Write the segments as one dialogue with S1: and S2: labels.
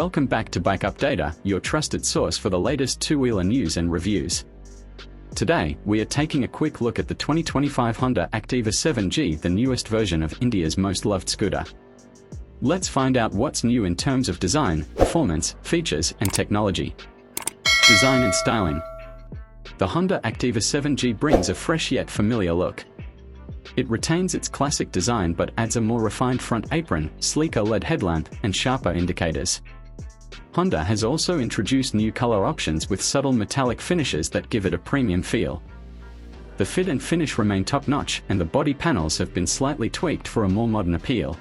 S1: Welcome back to Bike Updater, your trusted source for the latest two-wheeler news and reviews. Today, we are taking a quick look at the 2025 Honda Activa 7G, the newest version of India's most loved scooter. Let's find out what's new in terms of design, performance, features, and technology. Design and styling. The Honda Activa 7G brings a fresh yet familiar look. It retains its classic design but adds a more refined front apron, sleeker LED headlamp, and sharper indicators. Honda has also introduced new color options with subtle metallic finishes that give it a premium feel. The fit and finish remain top-notch, and the body panels have been slightly tweaked for a more modern appeal.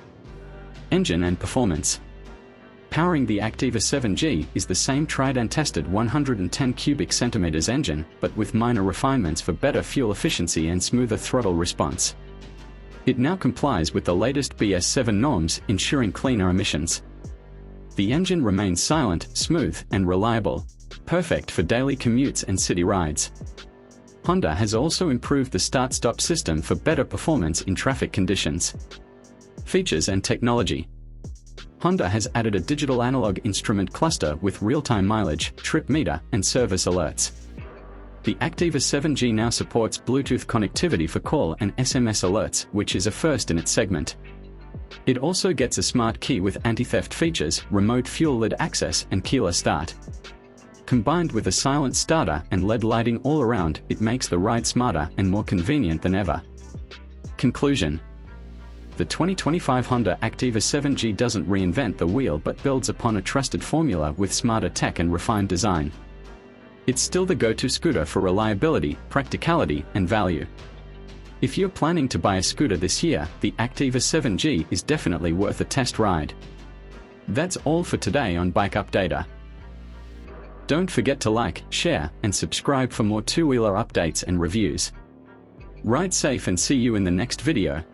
S1: Engine and performance. Powering the Activa 7G is the same tried and tested 110 cubic centimeters engine, but with minor refinements for better fuel efficiency and smoother throttle response. It now complies with the latest BS7 norms, ensuring cleaner emissions. The engine remains silent, smooth, and reliable, perfect for daily commutes and city rides. Honda has also improved the start-stop system for better performance in traffic conditions. Features and technology. Honda has added a digital analog instrument cluster with real-time mileage, trip meter, and service alerts. The Activa 7G now supports Bluetooth connectivity for call and SMS alerts, which is a first in its segment. It also gets a smart key with anti-theft features, remote fuel lid access, and keyless start. Combined with a silent starter and LED lighting all around, it makes the ride smarter and more convenient than ever. Conclusion. The 2025 Honda Activa 7G doesn't reinvent the wheel but builds upon a trusted formula with smarter tech and refined design. It's still the go-to scooter for reliability, practicality, and value. If you're planning to buy a scooter this year, the Activa 7G is definitely worth a test ride. That's all for today on Bike Updater. Don't forget to like, share, and subscribe for more two-wheeler updates and reviews. Ride safe and see you in the next video.